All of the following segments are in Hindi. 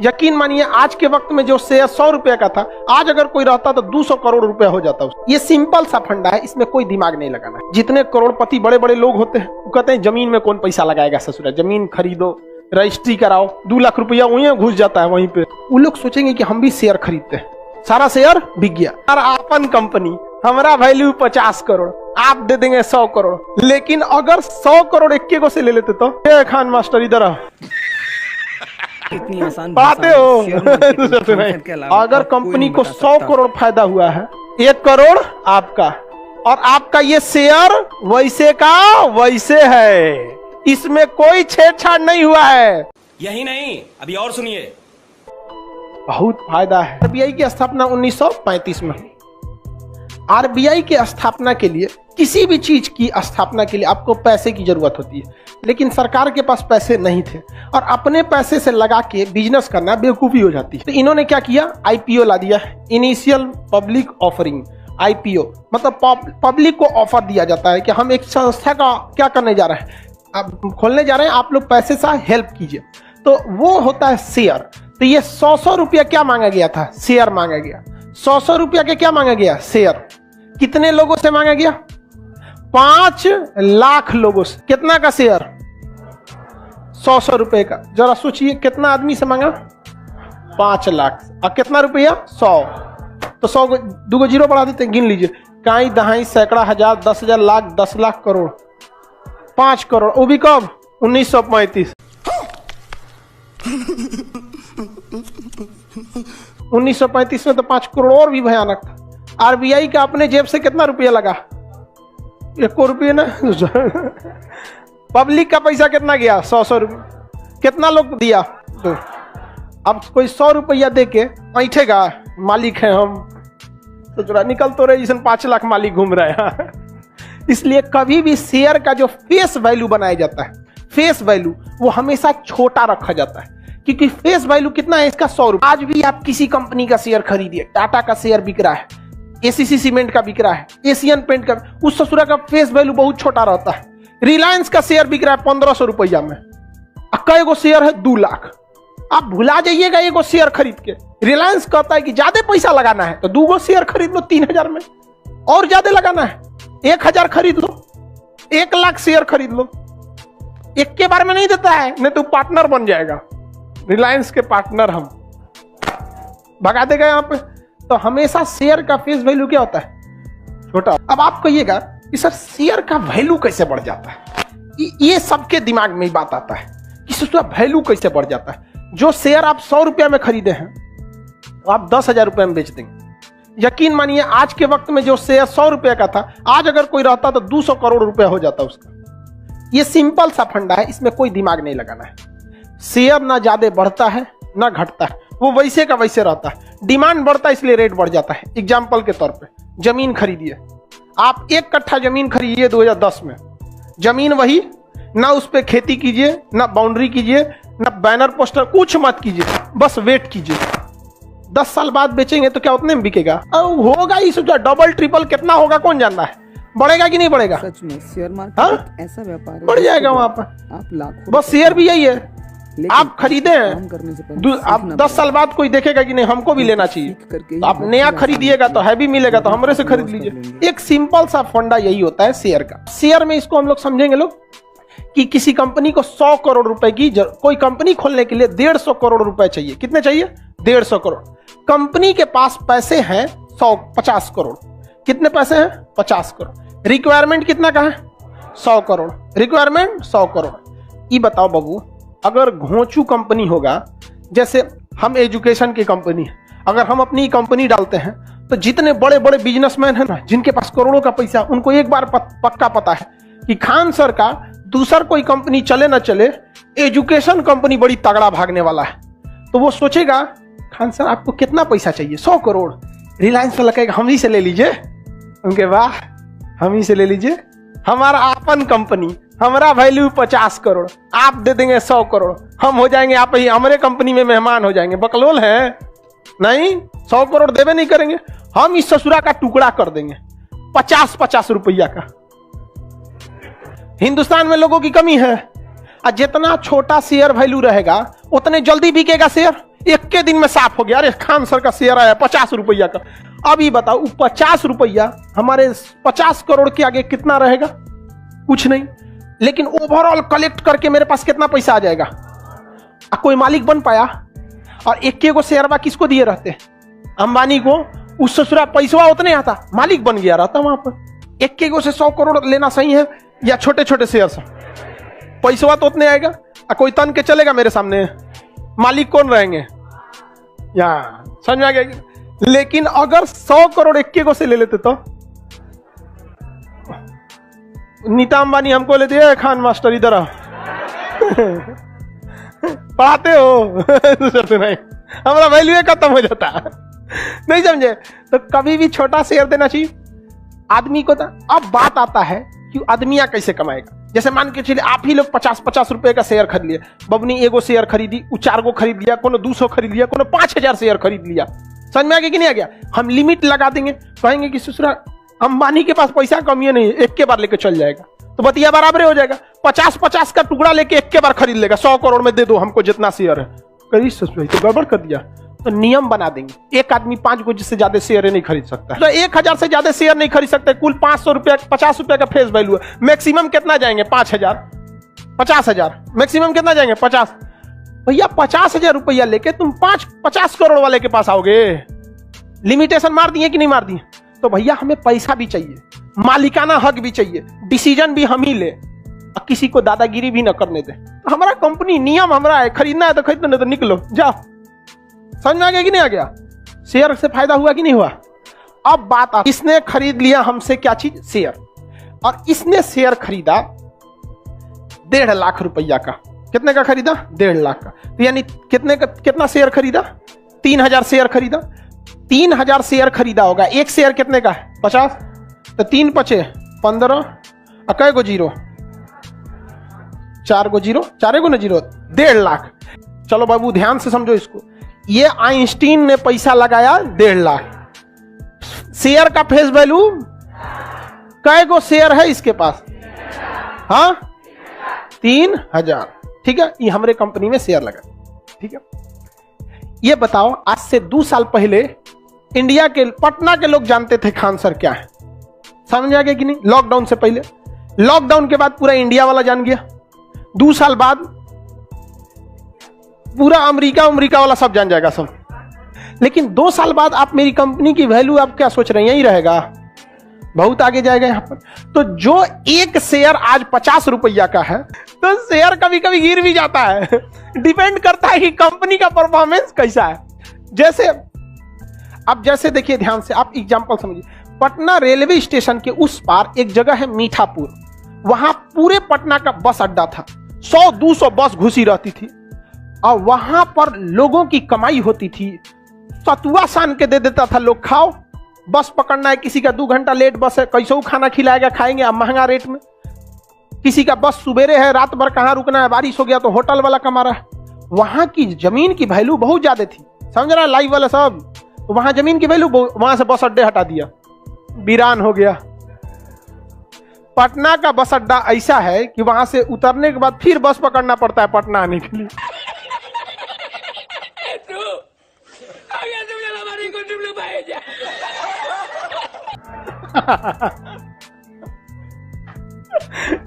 यकीन मानिए आज के वक्त में जो शेयर 100 रुपए का था, आज अगर कोई रहता तो 200 करोड़ रुपया हो जाता। ये सिंपल सा फंडा है, इसमें कोई दिमाग नहीं लगाना है। जितने करोड़पति बड़े बड़े लोग होते हैं वो कहते हैं जमीन में कौन पैसा लगाएगा, ससुरा जमीन खरीदो, रजिस्ट्री कराओ, 2 लाख रुपया वहीं घुस जाता है वहीं पे। वो लोग सोचेंगे कि हम भी शेयर खरीदते हैं, सारा शेयर बिक गया और अपन कंपनी, हमारा वैल्यू 50 करोड़, आप दे देंगे 100 करोड़। लेकिन अगर 100 करोड़ एक को से ले लेते तो खान मास्टर इधर आ, इतनी आसान पाते हो। अगर कंपनी को 100 करोड़ फायदा हुआ है, 1 करोड़ आपका, और आपका ये शेयर वैसे का वैसे है, इसमें कोई छेड़छाड़ नहीं हुआ है। यही नहीं, अभी और सुनिए, बहुत फायदा है। आरबीआई की स्थापना 1935 में हुई। आरबीआई की स्थापना के लिए, किसी भी चीज की स्थापना के लिए आपको पैसे की जरूरत होती है, लेकिन सरकार के पास पैसे नहीं थे और अपने पैसे से लगा के बिजनेस करना बेवकूफी हो जाती है। तो इन्होंने क्या किया, आईपीओ ला दिया, इनिशियल पब्लिक ऑफरिंग। आईपीओ मतलब पब्लिक को ऑफर दिया जाता है कि हम एक संस्था का क्या करने जा रहे हैं, आप खोलने जा रहे हैं, आप लोग पैसे से हेल्प कीजिए। तो वो होता है शेयर। तो ये 100 रुपया क्या मांगा गया था, शेयर मांगा गया। 100 रुपया के क्या मांगा गया, शेयर। कितने लोगों से मांगा गया, 5 लाख लोगों से। कितना का शेयर, 100 रुपए का। जरा सोचिए कितना आदमी से मांगा, 5 लाख। और कितना रुपया, 100। तो 100 को 2 जीरो बढ़ा देते हैं, गिन लीजिए, काई दहाई सैकड़ा हजार 10,000 लाख 10 लाख करोड़, 5 करोड़। वो भी कब, 1935। 1935 में तो 5 करोड़ और भी भयानक था। आरबीआई का अपने जेब से कितना रुपया लगा, 1 रुपये ना। पब्लिक का पैसा कितना गया, 100 रुपये। कितना लोग दिया, तो अब कोई 100 रुपया दे के ऐठेगा, मालिक है हम, तो जरा निकल तो रहे जिसने 5 लाख मालिक घूम रहे हैं। इसलिए कभी भी शेयर का जो फेस वैल्यू बनाया जाता है, फेस वैल्यू, वो हमेशा छोटा रखा जाता है, क्योंकि फेस वैल्यू कितना है इसका, 100 रुपये। आज भी आप किसी कंपनी का शेयर खरीदिए, टाटा का शेयर बिक रहा है, एसीसी सीमेंट का बिक रहा है, एशियन पेंट का, उस ससुरा का फेस वैल्यू बहुत छोटा रहता है। रिलायंस का शेयर बिक रहा है 1500 रुपया में, कई गो शेयर है 2 लाख। आप भुला जाइएगा एगो शेयर खरीद के। रिलायंस कहता है कि ज्यादा पैसा लगाना है तो 2 गो शेयर खरीद लो 3000 में, और ज्यादा लगाना है 1000 खरीद लो, 1 लाख शेयर खरीद लो। एक के बारे में नहीं देता है, नहीं तो पार्टनर बन जाएगा, रिलायंस के पार्टनर हम, भगा देगा यहाँ पे। तो हमेशा शेयर का फेस वैल्यू क्या होता है, छोटा। अब आप कहिएगा कि सर शेयर का वैल्यू कैसे बढ़ जाता है, ये सबके दिमाग में ही बात आता है कि उसका वैल्यू कैसे बढ़ जाता है। जो शेयर आप 100 रुपया में खरीदे हैं तो आप 10,000 रुपये में बेच देंगे। यकीन मानिए आज के वक्त में जो शेयर 100 रुपये का था, आज अगर कोई रहता तो 200 करोड़ रुपया हो जाता उसका। ये सिंपल सा फंडा है, इसमें कोई दिमाग नहीं लगाना है। शेयर ना ज्यादा बढ़ता है ना घटता है, वो वैसे का वैसे रहता है। डिमांड बढ़ता है इसलिए रेट बढ़ जाता है। एग्जाम्पल के तौर पे जमीन खरीदिए, आप 1 कट्ठा जमीन खरीदिए 2010 में, जमीन वही, ना उस पर खेती कीजिए, ना बाउंड्री कीजिए, ना बैनर पोस्टर, कुछ मत कीजिए, बस वेट कीजिए। 10 साल बाद बेचेंगे तो क्या उतने में बिकेगा, होगा ही सोचा डबल ट्रिपल कितना होगा कौन जानता है, बढ़ेगा कि नहीं बढ़ेगा। सच में शेयर मार्केट ऐसा व्यापार है, बढ़ जाएगा वहां पर, आप लाखों। बस शेयर भी यही है, आप खरीदे हैं, आप 10 साल बाद कोई देखेगा कि नहीं हमको भी लेना चाहिए, तो आप नया खरीदिएगा तो हैवी मिलेगा तो हमरे से खरीद लीजिए। एक सिंपल सा फंडा यही होता है शेयर का। शेयर में इसको हम लोग समझेंगे लोग कि किसी कंपनी को 100 करोड़ रुपए की, कोई कंपनी खोलने के लिए 150 करोड़ रुपए चाहिए। कितने चाहिए, 150 करोड़। कंपनी के पास पैसे हैं 50 करोड़। कितने पैसे हैं, 50 करोड़। रिक्वायरमेंट कितना का है, 100 करोड़। रिक्वायरमेंट 100 करोड़। ये बताओ बाबू, अगर घोंचू कंपनी होगा, जैसे हम एजुकेशन की कंपनी है, अगर हम अपनी कंपनी डालते हैं तो जितने बड़े बड़े बिजनेसमैन हैं ना, जिनके पास करोड़ों का पैसा, उनको एक बार पक्का पता है कि खान सर का दूसर कोई कंपनी चले ना चले, एजुकेशन कंपनी बड़ी तगड़ा भागने वाला है। तो वो सोचेगा खान सर आपको कितना पैसा चाहिए, 100 करोड़। रिलायंस वाला कहेगा हम ही से ले लीजिए, उनके वाह हम ही से ले लीजिए, हमारा अपन कंपनी, हमारा वैल्यू 50 करोड़, आप दे देंगे 100 करोड़, हम हो जाएंगे, आप ही हमारे कंपनी में मेहमान हो जाएंगे। बकलोल है नहीं, 100 करोड़ देवे नहीं करेंगे, हम इस ससुरा का टुकड़ा कर देंगे 50-50 रुपया का। हिंदुस्तान में लोगों की कमी है, और जितना छोटा शेयर वैल्यू रहेगा उतने जल्दी बिकेगा शेयर। एक के दिन में साफ हो गया। अरे खान सर का शेयर आया 50 रुपया का। अभी बताओ 50 रुपया हमारे 50 करोड़ के आगे कितना रहेगा? कुछ नहीं। लेकिन ओवरऑल कलेक्ट करके मेरे पास कितना पैसा आ जाएगा? कोई मालिक बन पाया? और एक को शेयरवा किसको दिए रहते? अंबानी को। उस ससुरा पैसा उतने आता, मालिक बन गया रहता वहां पर। एक को से 100 करोड़ लेना सही है या छोटे छोटे शेयर से? पैसा तो उतने आएगा। कोई तन के चलेगा मेरे सामने? मालिक कौन रहेंगे? यहाँ समझ में आ गया। लेकिन अगर 100 करोड़ एक को से ले लेते तो नीता अंबानी हमको लेते हैं, खान मास्टर इधर आओ पढ़ाते हो नहीं, हमारा वैल्यू खत्म हो जाता नहीं समझे? तो कभी भी छोटा शेयर देना चाहिए आदमी को। अब बात आता है कि आदमिया कैसे कमाएगा। जैसे मान के चलिए आप ही लोग 50-50 रुपए का शेयर खरीद लिए। बबनी एगो शेयर खरीदी, 4 गो खरीद लिया, कोनो 200 खरीद लिया, कोनो 5000 शेयर खरीद लिया। समझ में आ गया कि नहीं आ गया? हम लिमिट लगा देंगे, कहेंगे कि ससुरा अंबानी के पास पैसा कमी है नहीं, एक के बार लेके चल जाएगा, तो बतिया बराबर हो जाएगा। 50-50 का टुकड़ा लेके एक के बार खरीद लेगा। 100 करोड़ में दे दो हमको जितना शेयर है। कहीं ससुरा तो गड़बड़ कर दिया। तो नियम बना देंगे, एक आदमी 5 गो से ज्यादा शेयर नहीं खरीद सकता। तो 1000 से ज्यादा शेयर नहीं खरीद सकते। कुल 500 रुपया 50 रुपया का फेस वैल्यू है। मैक्सिमम कितना जाएंगे? 5000, 50,000। मैक्सिमम कितना जाएंगे? 50। भैया 50,000 रुपया लेके तुम 50 करोड़ वाले के पास आओगे? लिमिटेशन मार दिए कि नहीं मार दिए? तो भैया हमें पैसा भी चाहिए, मालिकाना हक भी चाहिए, डिसीजन भी हम ही ले, और किसी को दादागिरी भी न करने दे। हमारा कंपनी नियम हमारा है, खरीदना है तो खरीदो, नहीं तो निकलो जाओ। समझ में आ गया कि नहीं आ गया? शेयर से फायदा हुआ कि नहीं हुआ? अब बात आ, इसने खरीद लिया हमसे क्या चीज? शेयर। और इसने शेयर खरीदा 1.5 लाख रुपया का। कितने का खरीदा? 1.5 लाख का। तो यानी कितना शेयर खरीदा? 3000 शेयर खरीदा। 3000 शेयर खरीदा होगा। एक शेयर कितने का है? 50। तो 3 पचे 15, कै गो जीरो? 4 गो जीरो, 4 गो ना जीरो, 1.5 लाख। चलो बाबू ध्यान से समझो इसको। ये आइंस्टीन ने पैसा लगाया 1.5 लाख। शेयर का फेस वैल्यू, कै गो शेयर है इसके पास? हाँ 3000। ठीक है, ये हमारे कंपनी में शेयर लगा। ठीक है, ये बताओ आज से 2 साल पहले इंडिया के पटना के लोग जानते थे खान सर क्या है? समझ आ गया कि नहीं? लॉकडाउन से पहले। लॉकडाउन के बाद पूरा इंडिया वाला जान गया। 2 साल बाद पूरा अमेरिका वाला सब जान जाएगा सब। लेकिन 2 साल बाद आप मेरी कंपनी की वैल्यू आप क्या सोच रहे हैं? यही रहेगा, बहुत आगे जाएगा यहां पर। तो जो एक शेयर आज 50 रुपया का है, तो शेयर कभी कभी गिर भी जाता है। डिपेंड करता है कि कंपनी का परफॉर्मेंस कैसा है। जैसे देखिए ध्यान से, आप एग्जांपल समझिए। पटना रेलवे स्टेशन के उस पार एक जगह है मीठापुर। वहां पूरे पटना का बस अड्डा था। 100-200 बस घुसी रहती थी और वहां पर लोगों की कमाई होती थी। सतुआ सान के दे देता था लोग, खाओ। बस पकड़ना है, किसी का 2 घंटा लेट बस है, कैसे खाना खिलाएगा, खाएंगे अब महंगा रेट में। किसी का बस सुबेरे है, रात भर कहाँ रुकना है, बारिश हो गया तो होटल वाला कमा रहा है। वहां की जमीन की वैल्यू बहुत ज्यादा थी। समझ रहा है लाइव वाला सब? तो वहां जमीन की वैल्यू, वहां से बस अड्डे हटा दिया, वीरान हो गया। पटना का बस अड्डा ऐसा है कि वहां से उतरने के बाद फिर बस पकड़ना पड़ता है पटना आने के लिए।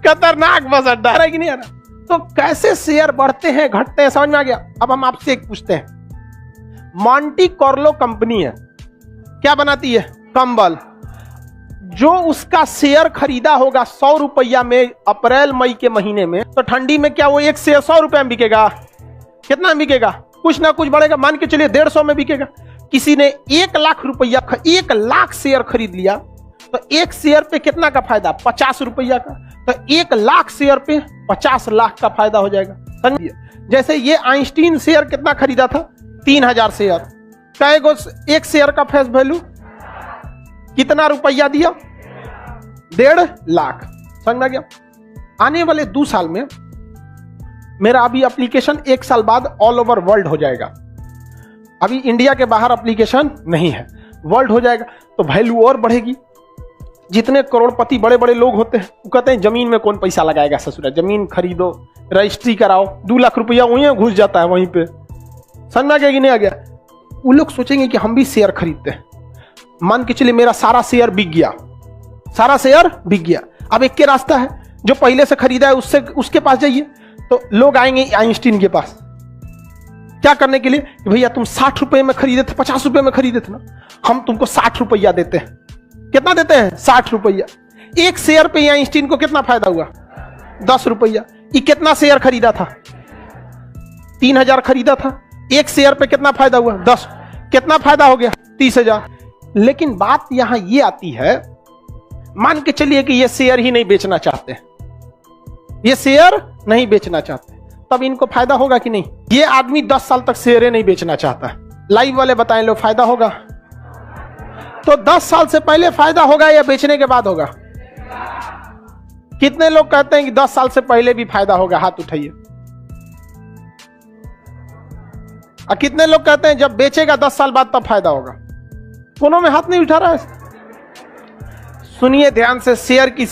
खतरनाक बस अड्डा है कि नहीं है ना? तो कैसे शेयर बढ़ते हैं घटते हैं, समझ में आ गया? अब हम आपसे एक पूछते हैं। मॉन्टी कार्लो कंपनी है, क्या बनाती है? कंबल। जो उसका शेयर खरीदा होगा 100 रुपया में अप्रैल मई के महीने में, तो ठंडी में क्या वो एक शेयर 100 रुपया में बिकेगा? कितना बिकेगा? कुछ ना कुछ बढ़ेगा। मान के चलिए 150 में बिकेगा। किसी ने 1 लाख रुपया 1 लाख शेयर खरीद लिया, तो एक शेयर पे कितना का फायदा? 50 रुपया का। तो 1 लाख शेयर पे 50 लाख का फायदा हो जाएगा। समझिए, जैसे ये आइंस्टीन शेयर कितना खरीदा था? 3000 शेयर। कै गो एक शेयर का फेस वैल्यू? कितना रुपया दिया? 1.5 लाख। समझ में आ गया? आने वाले 2 साल में मेरा अभी एप्लीकेशन 1 साल बाद ऑल ओवर वर्ल्ड हो जाएगा। अभी इंडिया के बाहर एप्लीकेशन नहीं है, वर्ल्ड हो जाएगा। तो वैल्यू और बढ़ेगी। जितने करोड़पति बड़े बड़े लोग होते हैं वो कहते हैं जमीन में कौन पैसा लगाएगा ससुरा, जमीन खरीदो, रजिस्ट्री कराओ। 2 लाख रुपया वहीं घुस जाता है वहीं पे। समझ में आ गया कि नहीं आ गया? वो लोग सोचेंगे कि हम भी शेयर खरीदते हैं। मान के चलिए मेरा सारा शेयर बिक गया, सारा शेयर बिक गया। अब एक के रास्ता है, जो पहले से खरीदा है उससे उसके पास जाइए। तो लोग आएंगे आइंस्टीन के पास क्या करने के लिए कि भैया तुम 60 रुपए में खरीदे थे, 50 रुपए में खरीदे थे ना, हम तुमको 60 रुपया देते हैं। कितना देते हैं? 60 रुपया। एक शेयर पे आइंस्टीन को कितना फायदा हुआ? 10 रुपया। ये कितना शेयर खरीदा था? 3000 खरीदा था। एक शेयर पे कितना फायदा हुआ? 10। कितना फायदा हो गया? 30,000। लेकिन बात यहां ये आती है, मान के चलिए कि ये शेयर ही नहीं बेचना चाहते, ये शेयर नहीं बेचना चाहते, तब इनको फायदा होगा कि नहीं? ये आदमी 10 साल तक शेयर नहीं बेचना चाहता, लाइव वाले बताएं लो फायदा होगा? तो 10 साल से पहले फायदा होगा या बेचने के बाद होगा? कितने लोग कहते हैं कि 10 साल से पहले भी फायदा होगा? हाथ उठाइए। और कितने लोग कहते हैं जब बेचेगा 10 साल बाद तब फायदा होगा? कोनों में हाथ नहीं उठा रहा है। सुनिए ध्यान से, शेयर की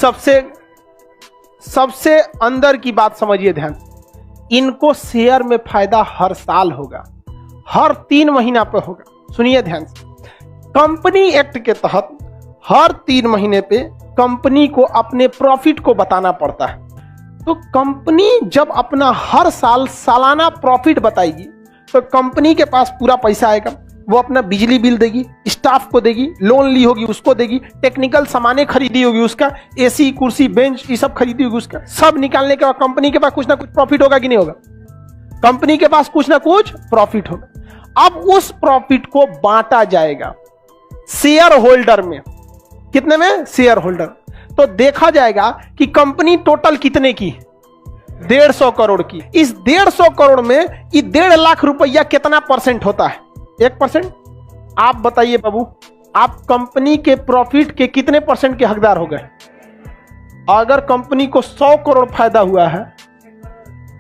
सबसे अंदर की बात समझिए ध्यान। इनको शेयर में फायदा हर साल होगा, हर 3 महीना पे होगा। सुनिए ध्यान से, कंपनी एक्ट के तहत हर 3 महीने पे कंपनी को अपने प्रॉफिट को बताना पड़ता है। तो कंपनी जब अपना हर साल सालाना प्रॉफिट बताएगी तो कंपनी के पास पूरा पैसा आएगा। वो अपना बिजली बिल देगी, स्टाफ को देगी, लोन ली होगी उसको देगी, टेक्निकल सामानें खरीदी होगी उसका, एसी कुर्सी बेंच ये सब खरीदी होगी उसका, सब निकालने के बाद कंपनी के पास कुछ ना कुछ प्रॉफिट होगा कि नहीं होगा? कंपनी के पास कुछ ना कुछ प्रॉफिट होगा। अब उस प्रॉफिट को बांटा जाएगा शेयर होल्डर में। कितने में? Share holder. तो देखा जाएगा कि कंपनी टोटल कितने की? 150 करोड़ की। इस 150 करोड़ में ये 1.5 लाख रुपया कितना परसेंट होता है? 1%। आप बताइए बाबू, आप कंपनी के प्रॉफिट के कितने परसेंट के हकदार हो गए? अगर कंपनी को 100 करोड़ फायदा हुआ है,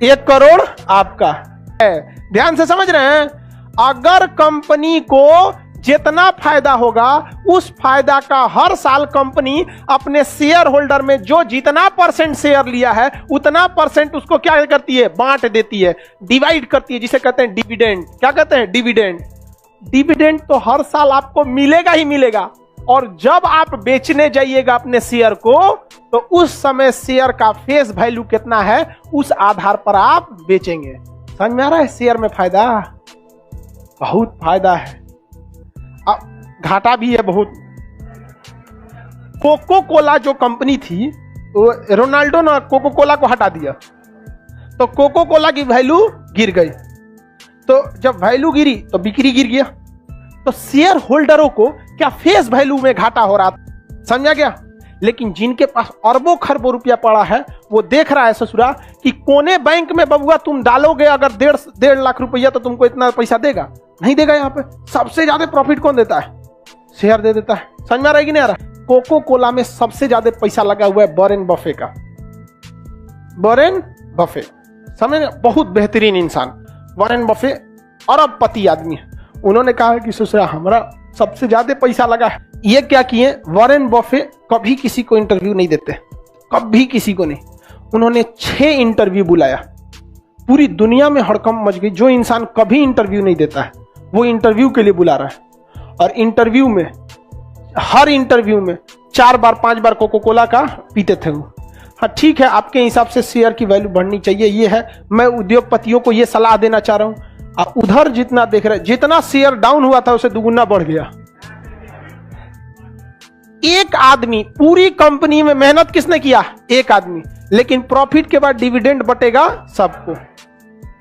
1 करोड़ आपका है। ध्यान से समझ रहे हैं? अगर कंपनी को जितना फायदा होगा उस फायदा का हर साल कंपनी अपने शेयर होल्डर में जो जितना परसेंट शेयर लिया है उतना परसेंट उसको क्या करती है? बांट देती है, डिवाइड करती है, जिसे कहते हैं डिविडेंड। क्या कहते हैं? डिविडेंड। डिविडेंड तो हर साल आपको मिलेगा ही मिलेगा। और जब आप बेचने जाइएगा अपने शेयर को तो उस समय शेयर का फेस वैल्यू कितना है उस आधार पर आप बेचेंगे। समझ में आ रहा है? शेयर में फायदा, बहुत फायदा है, घाटा भी है बहुत। कोको कोला जो कंपनी थी, वो रोनाल्डो ने कोको कोला को हटा दिया तो कोको कोला की वैल्यू गिर गई। तो जब वैल्यू गिरी तो बिक्री गिर गया। तो शेयर होल्डरों को क्या फेस वैल्यू में घाटा हो रहा था? समझा गया? लेकिन जिनके पास अरबों खरबों रुपया पड़ा है वो देख रहा है ससुरा कि कोने बैंक में बबुआ तुम डालोगे अगर 1.5 लाख रुपया तो तुमको इतना पैसा देगा, नहीं देगा। यहाँ पे सबसे ज्यादा प्रॉफिट कौन देता है? शेयर दे देता है। समझ में आ रहा है कि नहीं आ रहा? कोको कोला में सबसे ज्यादा पैसा लगा हुआ है वॉरेन बफे का। वॉरेन बफे समझ, बहुत बेहतरीन इंसान। वॉरेन बफे अरबपति आदमी है। उन्होंने कहा है कि ससुरा हमारा सबसे ज्यादा पैसा लगा है। ये क्या किए? वॉरेन बफे कभी किसी को इंटरव्यू नहीं देते, कभी किसी को नहीं। उन्होंने 6 इंटरव्यू बुलाया। पूरी दुनिया में हड़कंप मच गई। जो इंसान कभी इंटरव्यू नहीं देता है वो इंटरव्यू के लिए बुला रहा है। और इंटरव्यू में, हर इंटरव्यू में 4 बार 5 बार कोको कोला का पीते थे वो। हाँ ठीक है, आपके हिसाब से शेयर की वैल्यू बढ़नी चाहिए, ये है। मैं उद्योगपतियों को ये सलाह देना चाह रहा हूं। आप उधर जितना देख रहे हैं, जितना शेयर डाउन हुआ था उसे दुगुना बढ़ गया। एक आदमी, पूरी कंपनी में मेहनत किसने किया? एक आदमी। लेकिन प्रॉफिट के बाद डिविडेंड बटेगा सबको,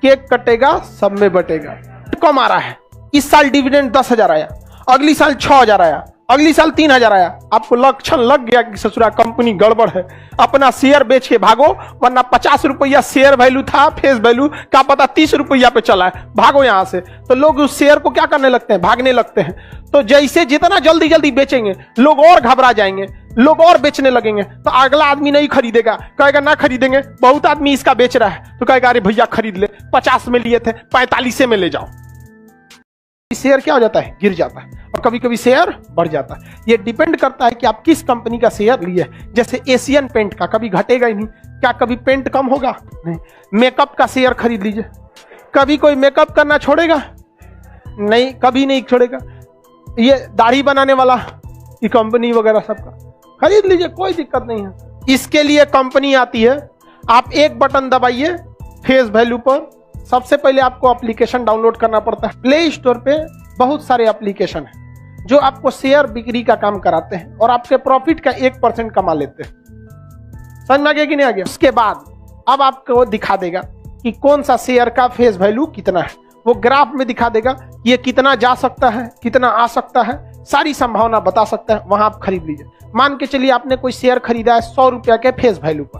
केक कटेगा सब में बटेगा। कम आ रहा है। इस साल डिविडेंड 10,000 आया, अगली साल 6,000 आया, अगली साल 3,000 आया। आपको लक्षण लग गया कि ससुरा कंपनी गड़बड़ है, अपना शेयर बेच के भागो, वरना 50 रुपया शेयर वैल्यू था, फेस वैल्यू क्या पता 30 रुपया पे चला है, भागो यहां से। तो लोग उस शेयर को क्या करने लगते हैं? भागने लगते हैं। तो जैसे जितना जल्दी जल्दी बेचेंगे लोग और घबरा जाएंगे, लोग और बेचने लगेंगे। तो अगला आदमी नहीं खरीदेगा, कहेगा ना खरीदेंगे, बहुत आदमी इसका बेच रहा है, तो कहेगा अरे भैया खरीद ले, 50 में लिए थे 45 में ले जाओ। शेयर क्या हो जाता है? गिर जाता है। और कभी कभी शेयर बढ़ जाता है। ये डिपेंड करता है कि आप किस कंपनी का शेयर लिए। जैसे एशियन पेंट का कभी घटेगा ही नहीं। क्या कभी पेंट कम होगा? नहीं। मेकअप का शेयर खरीद लीजिए, कभी कोई मेकअप करना छोड़ेगा? नहीं, कभी नहीं छोड़ेगा। ये दाढ़ी बनाने वाला ये कंपनी वगैरह सबका खरीद लीजिए, कोई दिक्कत नहीं है। इसके लिए कंपनी आती है, आप एक बटन दबाइए फेस वैल्यू पर। सबसे पहले आपको एप्लीकेशन डाउनलोड करना पड़ता है। प्ले स्टोर पे बहुत सारे एप्लीकेशन हैं जो आपको शेयर बिक्री का काम कराते हैं और आपके प्रॉफिट का 1% कमा लेते हैं। समझ में आ गया कि नहीं आ गया? उसके बाद अब आपको दिखा देगा कि कौन सा शेयर का फेस वैल्यू कितना है। वो ग्राफ में दिखा देगा ये कितना जा सकता है, कितना आ सकता है, सारी संभावना बता सकता है। वहां आप खरीद लीजिए। मान के चलिए आपने कोई शेयर खरीदा है 100 रुपया के फेस वैल्यू पर,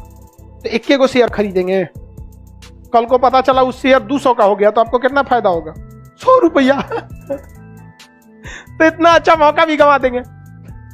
तो 1 शेयर खरीदेंगे। कल को पता चला उस शेयर 200 का हो गया तो आपको कितना फायदा होगा? 100 रुपया। तो इतना अच्छा मौका भी गंवा देंगे।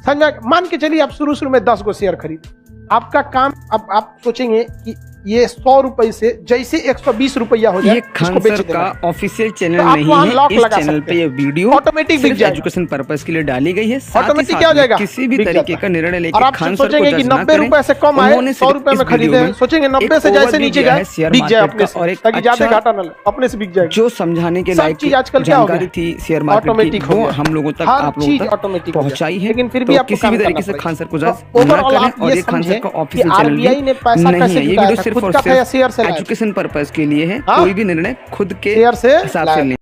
समझ, मान के चलिए आप शुरू में 10 शेयर खरीदे। आपका काम, अब आप सोचेंगे कि ये 100 रुपए से जैसे 120 रुपया हो जाए, ये खान सर का ऑफिशियल चैनल तो आप नहीं वहाँ है। लॉक इस लगा चैनल सकते पे ये हैं। वीडियो ऑटोमेटिक बिक सिर्फ जाएगा। एजुकेशन पर्पस के लिए डाली गई है। साथ ही ऑटोमेटिक साथ क्या हो में जाएगा? किसी भी बिक तरीके जाता का निर्णय और लेके आप खान सर सोचेंगे को कि जज ना 90 करें। रुपए से कम आए, उन्होंने 100 रुपए सिर्फ में इस वीडियो खरीदे, में सोचेंगे 90 एक से जैसे overview नीचे दिया जाए है शेयर बिक जाए मार्केट अपने का से, और एक ताकि ज्यादा अच्छा घाटा न लगे, अपने से बिक जाएगा। जो समझाने के सब लायक चीज आजकल क्या हो जानकारी गया? थी शेयर मार्केट की, ऑटोमेटिक हो वो गया। हम लोगों तक, हर आप चीज लोगों तक ऑटोमेटिक हो पहुंचाई है। लेकिन फिर भी तो आपको किसी भी काम तरीके से करना खान सर को पड़ेगा। जज तो ना ओवरऑल करें। आप और ये ये खान सर समझें का कि ऑफिशियल चैनल आरबीआई ने पैसा नहीं कैसे है। ये जुटाया वीडियो था? सिर्फ खुद और का खाया शेयर सिर्फ से लाया था। एजुकेशन पर्पस के लिए है। हाँ? कोई भी निर्णय खुद के शेयर से हिसाब लाया से था। लें।